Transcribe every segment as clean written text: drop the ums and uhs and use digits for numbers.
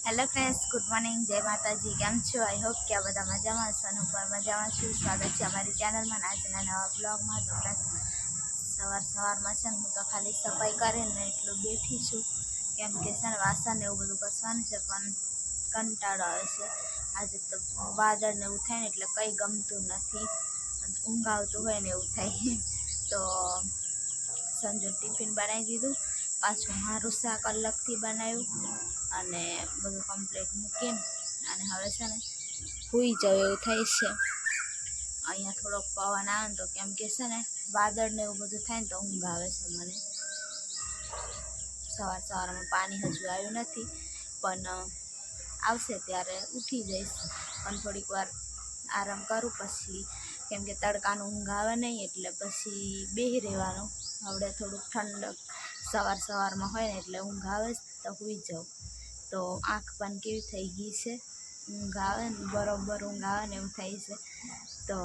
Hello friends, good morning, जय माता जी। केम छो? आई होप कि आ बधा मजामां हशो ने पर मजामां छुं। स्वागत है अमारी चेनल में। आजना नवा ब्लॉग में। तो सवार में छे हूँ तो खाली सफाई करीने एटलुं बेठी छुं, केम के छे ने वासन ने एवुं बधुं घसवानुं छे पण कंटाळो आवे छे। आज तो वादळ ने एवुं थाय ने एटले कई गमतुं नथी, ऊंघ आवतुं होय ने एवुं थाय। तो संजू टिफिन बनावी दीधुं, पाछुं मारुं शाक अलगथी बनाव्युं અને બધું કમ્પ્લીટ મૂકીને અને હવે છે ને સૂઈ જાઉં એવું થાય છે। અહીંયા થોડોક પવન આવે ને તો કેમ કે છે ને વાદળ ને એવું બધું થાય ને તો ઊંઘ આવે છે મને। સવારમાં પાણી હજુ આવ્યું નથી પણ આવશે ત્યારે ઉઠી જઈશ, પણ થોડીક વાર આરામ કરું પછી, કેમ કે તડકાનું ઊંઘ આવે નહીં એટલે પછી બેહી રહેવાનું। હવે થોડુંક ઠંડક સવારમાં હોય ને એટલે ઊંઘ આવે તો સૂઈ જાઉં। तो आँख पण केवी थई गई है, ऊँघ आवे ने बरोबर ऊँघ आवे ने एवुं थाय छे। तो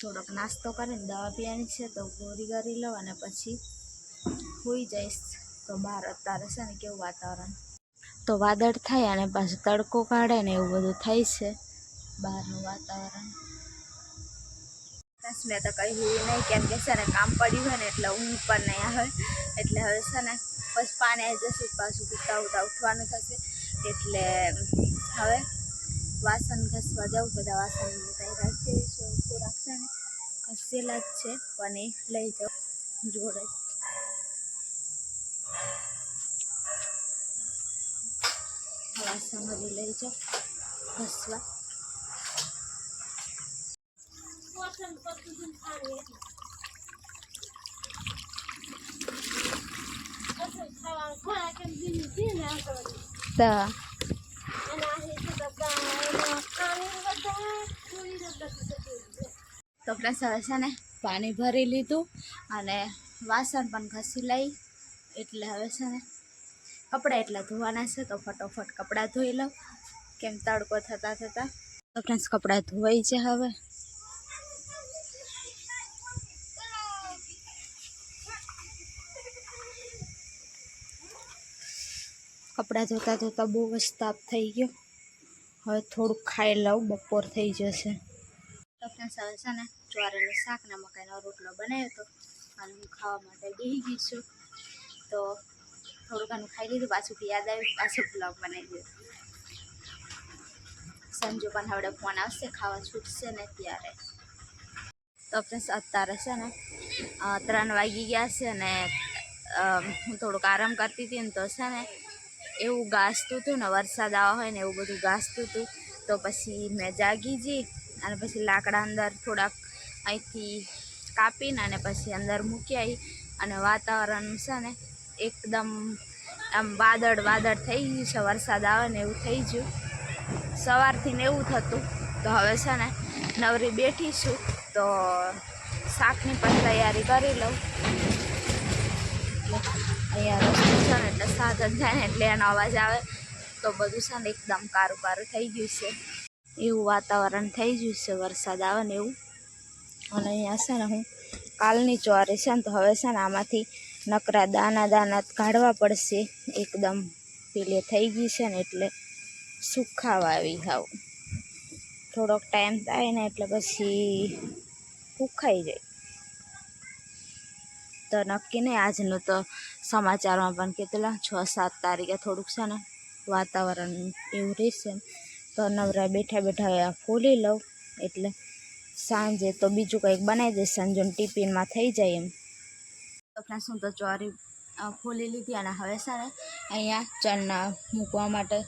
थोड़ोक नास्तो करीने दवा पीवानी छे तो गोरी करी लऊं अने पछी सूई जाईश। तो बहार अत्यारे छे ने केवुं वातावरण, तो वादळ थाय अने पाछुं तड़को काढे ने एवुं बधुं थाय छे बहारनुं वातावरण। मैं तो कहीं हुई नहीं, केम के छे ने काम पड्युं होय ने एटले ऊँघ पण नहीं आवे। एटले हवे छे ने बस पानी आई जशे पाछुं उठता उठवानुं थशे एटले हवे वासन घसवा जाऊं। बधा वासन बधाय राखी થોડાક છે ને ઘસેલા જ છે પણ એ લઈ જાઉં જોડે। વાસણ બધી લઈ જાઉં ઘસવા। तो फ्रेंड्स हवे छे ने पानी भरी लीधुं अने वासण पण घसी लई एटले हवे छे ने कपड़ा एटला धोवाना छे तो फटोफट कपड़ा धोई लऊं, केम तड़को थता। तो फ्रेंड्स कपड़ा धोवाई छे हवे। कपड़ा धोता धोता बहुत ज ताप थई गयो, हवे थोड़ुं खाई लऊं, बपोर थई जशे। तो फ्रेंड्स हवे छे ने ज्वारीनुं शाक ने मकाईनो रोटलो बनाव्यो तो अने हूँ खावा माटे बेही गई छुं। तो थोड़ुं घणुं खाई लीधुं, पाछुं याद आव्युं पाछुं ब्लॉग बनावी दीधो। संजू पण हवडे फोन आवशे खावा छूटशे ने त्यारे। तो फ्रेंड्स अत्यारे छे ने 3 वागी गया छे ने हूँ थोड़ुंक आराम करती हती ने तो छे ने एवुं गाजतुं हतुं ने वरसाद आवा होय ने एवुं बधुं गाजतुं हतुं। तो पछी मैं जागी जी अने पछी लाकड़ा अंदर थोड़ाक अहींथी कापीने अने पछी अंदर मूकी आई अने वातावरण छे ने एकदम आम वादळ थई गयुं छे, वरसाद आवे ने एवुं थई गयुं। सवारथी ने एवुं थतुं। तो हवे छे ने नवरी बेठी छुं तो शाकनी पण तैयारी करी लऊं। अहींया रस्तो छे ने एटले साधन जाय ने एटले एनो अवाज आवे तो बधुं छे ने एकदम कारुं कारुं थई गयुं छे, एवुं वातावरण थई गयुं छे, वरसाद आवे ने एवुं। अने अहींया छे ने हूँ कालनी ज्वारी छे ने तो हवे छे ने आमांथी नकरा दाना दाना काढवा पड़शे, एकदम पीली थई गई छे ने एटले सुखावा आवी हाव। थोड़ोक टाइम थाय ने एटले पछी सुखाई जाय। तो नक्की नहीं आजनु तो समाचार में पण कीधुं 6-7 तारीखे थोड़ुंक छे ने वातावरण एवुं रहेशे। तो नवरा बैठा बैठा फोली लऊं एटले सांजे तो बीजुं कंईक बनावी दईश, संजोने टिफिन में थई जाय एम। तो फ्रेंड्स हूँ तो ज्वारी फोली लीधी अने हवे छे ने अहींया चना मूकवा माटे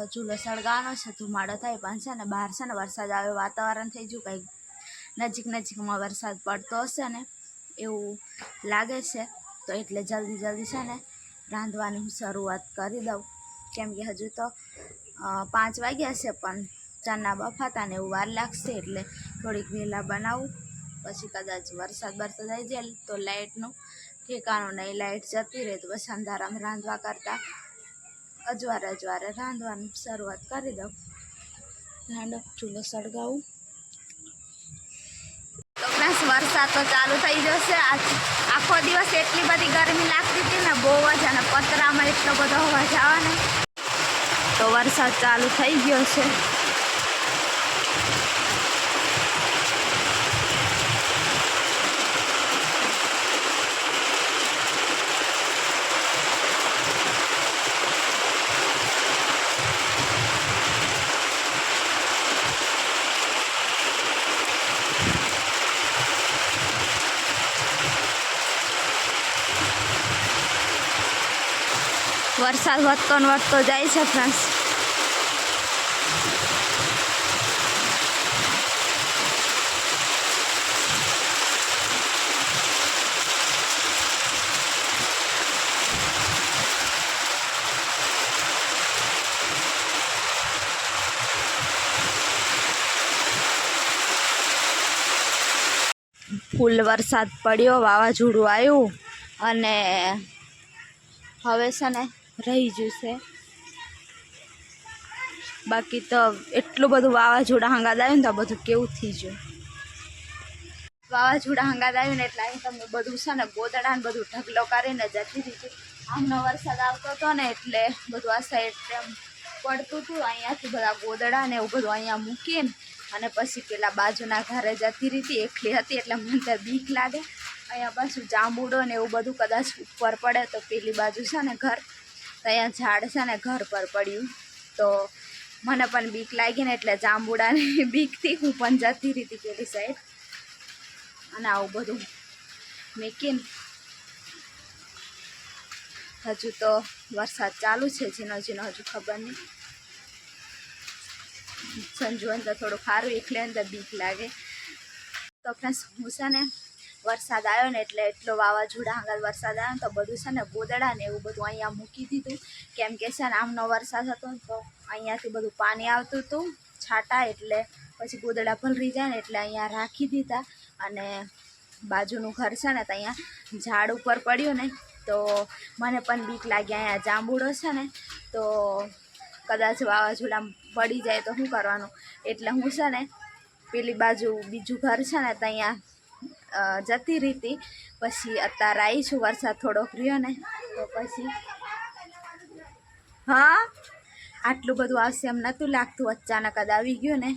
चूलो सळगावવાનો छे। धुमाड़ो थाय पण छे ने बहार छे ने वरसाद आवे वातावरण थई गयुं, कंईक नजीक में वरसाद पड़तो हशे ने एवुं लागे छे। तो एटले जल्दी छे ने रांधवानी हूँ शरूआत करी दऊं, केम के हजू तो 5 वाग्या छे पण चना बफाता ने एवुं वार लागशे एटले थोड़ीक वहेला बनावुं। पछी कदाच वरसाद आई जाय तो लाइटनुं ठेकाणुं नहीं, लाइट जती रहे तो बस अंधारामां रांधवा करता अजवारे रांधवानी शरूआत करी दऊं। रांधो चूलो सळगावुं। तो फ्रेंड्स वरसाद तो चालू थई गयो छे। आज आखो दिवस एटली बधी गरमी लागती हती ने बहु ज, अने पतरामां एटलो बधो अवाज आवे ने વરસાદ ચાલુ થઈ ગયો છે. વરસાદ વધતો ને વધતો જાય છે ફ્રેન્ડ્સ. ફૂલ વરસાદ પડ્યો, વાવાઝોડું આવ્યું અને હવે છે ને રહી જશે. બાકી તો એટલું બધું વાવાઝોડા હંગાત આવ્યું ને તો બધું કેવું થઈ ગયું. વાવાઝોડા હંગાત આવ્યું ને એટલે અહીં તમને બધું છે ને ગોદડા ને બધું ઢગલો કરીને જતી હતી. આમનો વરસાદ આવતો હતો ને એટલે બધું આ સાઈડ એમ પડતું હતું. અહીંયાથી બધા ગોદડા ને એવું બધું અહીંયા મૂકીને અને પછી પેલા બાજુના ઘરે જતી હતી. એકલી હતી એટલે મને તો બીક લાગે. અહીંયા પાછું જાંબુડો ને એવું બધું કદાચ ઉપર પડે તો પેલી બાજુ છે ને ઘર, તો અહીંયા ઝાડ છે ને ઘર પર પડ્યું તો મને પણ બીક લાગી ને એટલે જાંબુડાની બીકથી હું પણ જતી હતી પેલી સાઈડ. અને આવું બધું મેકીને હજુ તો વરસાદ ચાલુ છે, ઝીણો ઝીણો, હજુ ખબર નહીં. સંજુ ને તો થોડું સારું, એકલે ને તો બીક લાગે. તો ફ્રેન્ડ્સ હું છે ને વરસાદ આવ્યો ને એટલે એટલો વાવાઝોડા હંગાત વરસાદ આવ્યો ને તો બધું છે ને ગોદડા ને એવું બધું અહીંયા મૂકી દીધું. કેમ કે છે ને આમનો વરસાદ હતો ને તો અહીંયાથી બધું પાણી આવતું હતું છાંટા, એટલે પછી ગોદડા ભલરી જાય ને એટલે અહીંયા રાખી દીધા. અને બાજુનું ઘર છે ને તો અહીંયા ઝાડ ઉપર પડ્યું ને તો મને પણ બીક લાગી. અહીંયા જાંબુડો છે ને તો કદાચ વાવાઝોડા પડી જાય તો શું કરવાનું, એટલે હું છે ને પેલી બાજુ બીજું ઘર છે ને તો અહીંયા જતી રીતી. પછી અત્યારે આવી છું, વરસાદ થોડોક રહ્યો ને તો પછી હા આટલું બધું આવશે એમ નહોતું લાગતું, અચાનક જ આવી ગયું ને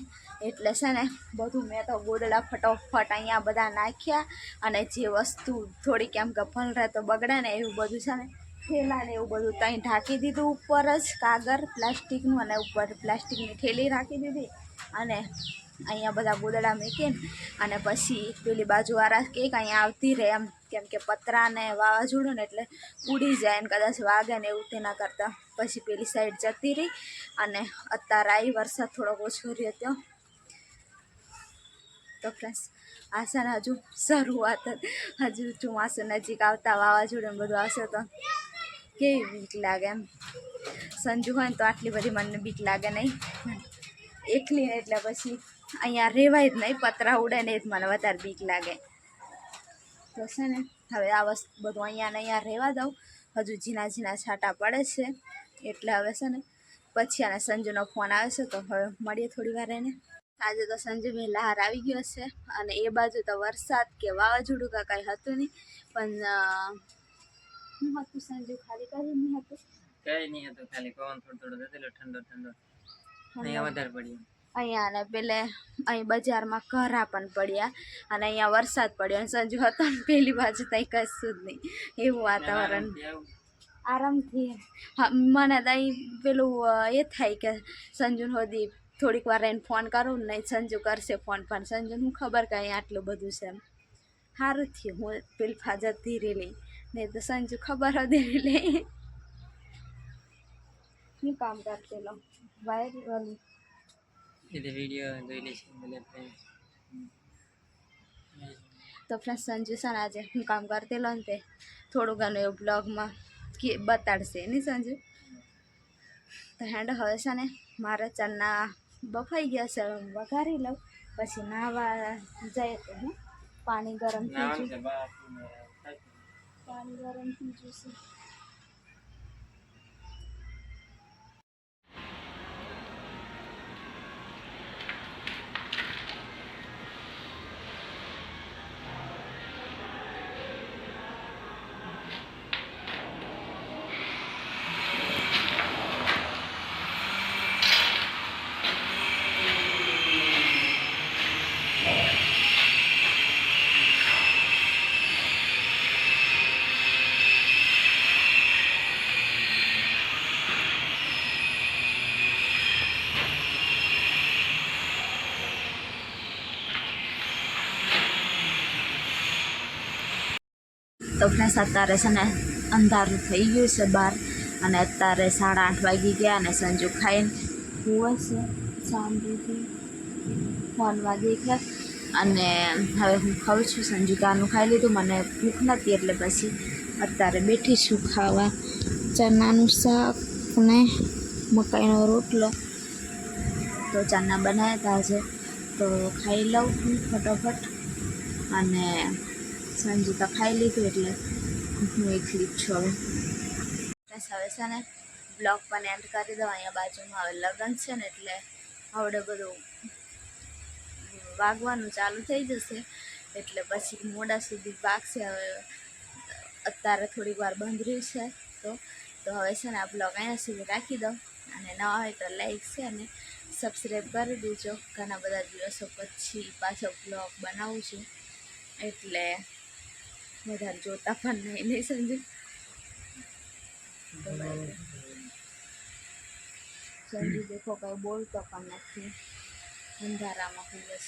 એટલે છે ને બધું મેં તો ગોદડા ફટોફટ અહીંયા બધા નાખ્યા. અને જે વસ્તુ થોડીક એમ કે ભલરે તો બગડે ને એવું બધું છે ને થેલા ને એવું બધું ત્યાં ઢાંકી દીધું. ઉપર જ કાગળ પ્લાસ્ટિકનું અને ઉપર પ્લાસ્ટિકની થેલી રાખી દીધી. અને અહીંયા બધા ગોદડા મૂકીને અને પછી પેલી બાજુવાળા કંઈક અહીંયા આવતી રહે એમ, કેમ કે પતરા ને વાવાઝોડું ને એટલે ઉડી જાય ને કદાચ વાગે ને એવું. તેના કરતાં પછી પેલી સાઈડ જતી રહી. અને અત્યારે આવી વરસાદ થોડોક ઓછો રહ્યો હતો. તો ફ્રેન્ડ્સ આ છે ને હજુ શરૂઆત, હજુ ચોમાસું નજીક આવતા વાવાઝોડું બધું આવશે તો કેવી બીક લાગે એમ. સંજુ હોય ને તો આટલી બધી મને બીક લાગે નહીં, એકલી ને એટલે પછી અહીંયા રહેવાય જ નહીં. પતરા ઉડે ને એ જ મને વધારે બીક લાગે. તો છે ને હવે આ વસ્તુ બધું અહીંયા ને અહીંયા રહેવા દઉં. હજુ ઝીણા ઝીણા છાંટા પડે છે એટલે હવે છે ને પછી આને સંજુનો ફોન આવે છે તો હવે મળીએ થોડી વાર એને. આજે તો સંજુ વહેલા હાર આવી ગયો છે અને એ બાજુ તો વરસાદ કે વાવાઝોડું કે કાંઈ હતું નહીં. પણ શું હતું સંજુ, ખાલી કરી નહીં હતું, કઈ નહીં હતું, ખાલી પવન થોડો થોડો થતો ઠંડો ઠંડો. અહીંયા વધારે પડ્યું. અહીંયા ને પેલે અહીં બજારમાં ઘરા પણ પડ્યા અને અહીંયા વરસાદ પડ્યો. અને સંજુ હતો ને પેલી બાજુ ત્યાં કશું જ નહીં, એવું વાતાવરણ આરામથી. હા મને તો અહીં પેલું એ થાય કે સંજુને હોદી થોડીક વાર એને ફોન કરું ને સંજુ કરશે ફોન, પણ સંજુને હું ખબર કે અહીં આટલું બધું છે એમ. સારું થયું હું પેલી ફાજત ધીરે લઈ, નહીં તો સંજુ ખબર હતી લે શું કામ કરતી લો વાયર વિડીયો જોઈ લઈશું. તો ફ્રેન્ડ સંજુ છે ને આજે હું કામ કરતી લો ને તે થોડું ઘણું એવું બ્લોગમાં બતાડશે નહીં સંજુ. તો હેન્ડ હવે છે ને મારા ચણા બફાઈ ગયા છે, વઘારી લઉં પછી નાહવા જાય તો હું પાણી ગરમ થઈ ગયું, પાણી ગરમ થઈ જશે. તો ફ્રેન્ડ્સ અત્યારે છે ને અંધારું થઈ ગયું છે બહાર, અને અત્યારે 8:30 વાગી ગયા, અને સંજુ ખાઈને હુવે છે શાંતિથી, ફોનમાં દેખે. અને હવે હું ખાઉં છું. સંજુ કાનું ખાઈ લીધું, મને ભૂખ નથી એટલે પછી અત્યારે બેઠી છું ખાવા. ચણાનું શાક ને મકાઈનો રોટલો તો ચણા બનાવ્યા હતા આજે, તો ખાઈ લઉં હું ફટાફટ. અને સંજુ તો ખાઈ લીધું એટલે હું એકલી જ છું હવે. હવે છે ને બ્લોગ પણ એન્ડ કરી દઉં. અહીંયા બાજુમાં હવે લગ્ન છે ને એટલે આવડે બધું વાગવાનું ચાલુ થઈ જશે, એટલે પછી મોડા સુધી વાગશે. હવે અત્યારે થોડીક વાર બંધ રહ્યું છે તો હવે છે ને આ બ્લોગ અહીંયા સુધી રાખી દઉં. અને નવા હોય તો લાઈક છે અને સબસ્ક્રાઈબ કરી દેજો. ઘણા બધા દિવસો પછી પાછો બ્લોગ બનાવું છું, એટલે વધારે જોતા પણ નહીં સમજે. સંજુ દેખો કંઈ બોલતો પણ નથી, અંધારામાં ખૂબ જ